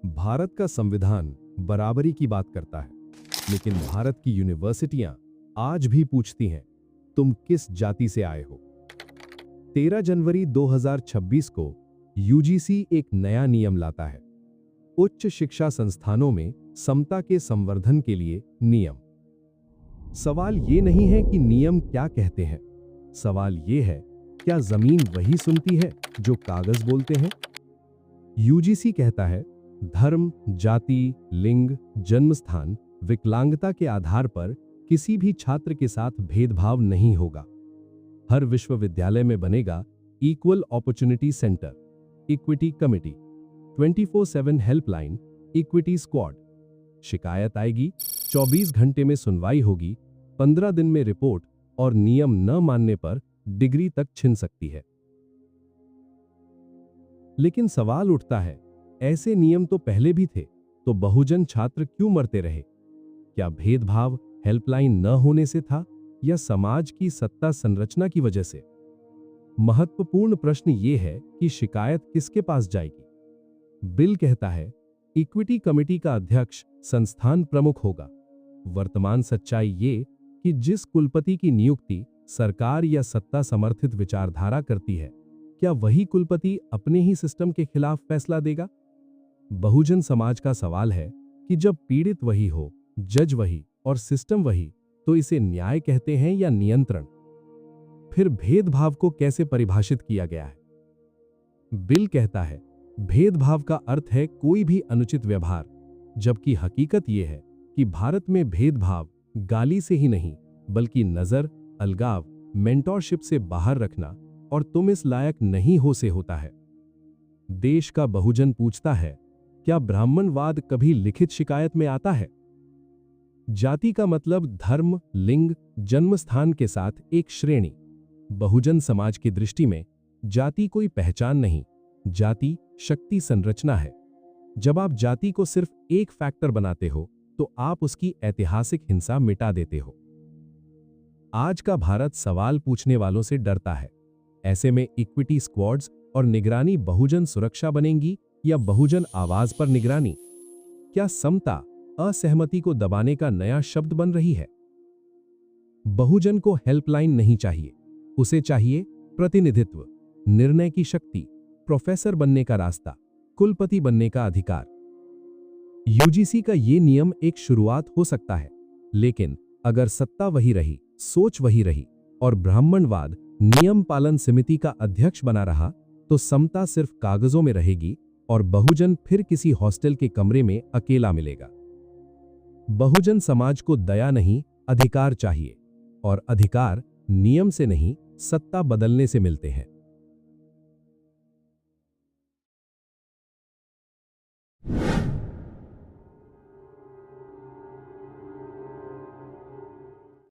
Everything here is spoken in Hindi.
भारत का संविधान बराबरी की बात करता है, लेकिन भारत की यूनिवर्सिटियां आज भी पूछती हैं, तुम किस जाति से आए हो। 13 जनवरी 2026 को यूजीसी एक नया नियम लाता है, उच्च शिक्षा संस्थानों में समता के संवर्धन के लिए नियम। सवाल ये नहीं है कि नियम क्या कहते हैं, सवाल ये है, क्या जमीन वही सुनती है जो कागज बोलते हैं। यूजीसी कहता है, धर्म, जाति, लिंग, जन्मस्थान, विकलांगता के आधार पर किसी भी छात्र के साथ भेदभाव नहीं होगा। हर विश्वविद्यालय में बनेगा equal opportunity centre, equity committee, 24/7 helpline, equity squad. शिकायत आएगी, 24 घंटे में सुनवाई होगी, 15 दिन में रिपोर्ट और नियम न मानने पर डिग्री तक छिन सकती है। लेकिन सवाल उठता है, ऐसे नियम तो पहले भी थे, तो बहुजन छात्र क्यों मरते रहे? क्या भेदभाव हेल्पलाइन न होने से था या समाज की सत्ता संरचना की वजह से? महत्वपूर्ण प्रश्न यह है कि शिकायत किसके पास जाएगी। बिल कहता है, इक्विटी कमेटी का अध्यक्ष संस्थान प्रमुख होगा। वर्तमान सच्चाई ये कि जिस कुलपति की नियुक्ति सरकार या सत्ता समर्थित विचारधारा करती है, क्या वही कुलपति अपने ही सिस्टम के खिलाफ फैसला देगा? बहुजन समाज का सवाल है कि जब पीड़ित वही हो, जज वही और सिस्टम वही, तो इसे न्याय कहते हैं या नियंत्रण? फिर भेदभाव को कैसे परिभाषित किया गया है? बिल कहता है, भेदभाव का अर्थ है कोई भी अनुचित व्यवहार, जबकि हकीकत यह है कि भारत में भेदभाव गाली से ही नहीं, बल्कि नजर, अलगाव, मेंटोरशिप से बाहर रखना और तुम इस लायक नहीं हो से होता है। देश का बहुजन पूछता है, क्या ब्राह्मणवाद कभी लिखित शिकायत में आता है? जाति का मतलब धर्म, लिंग, जन्मस्थान के साथ एक श्रेणी। बहुजन समाज की दृष्टि में जाति कोई पहचान नहीं, जाति शक्ति संरचना है। जब आप जाति को सिर्फ एक फैक्टर बनाते हो, तो आप उसकी ऐतिहासिक हिंसा मिटा देते हो। आज का भारत सवाल पूछने वालों से डरता है। ऐसे में इक्विटी स्क्वाड्स और निगरानी बहुजन सुरक्षा बनेंगी या बहुजन आवाज पर निगरानी? क्या समता असहमति को दबाने का नया शब्द बन रही है? बहुजन को हेल्पलाइन नहीं चाहिए, उसे चाहिए प्रतिनिधित्व, निर्णय की शक्ति, प्रोफेसर बनने का रास्ता, कुलपति बनने का अधिकार। यूजीसी का ये नियम एक शुरुआत हो सकता है, लेकिन अगर सत्ता वही रही, सोच वही रही और ब्राह्मणवाद नियम पालन समिति का अध्यक्ष बना रहा, तो समता सिर्फ कागजों में रहेगी और बहुजन फिर किसी हॉस्टल के कमरे में अकेला मिलेगा। बहुजन समाज को दया नहीं, अधिकार चाहिए, और अधिकार नियम से नहीं, सत्ता बदलने से मिलते हैं।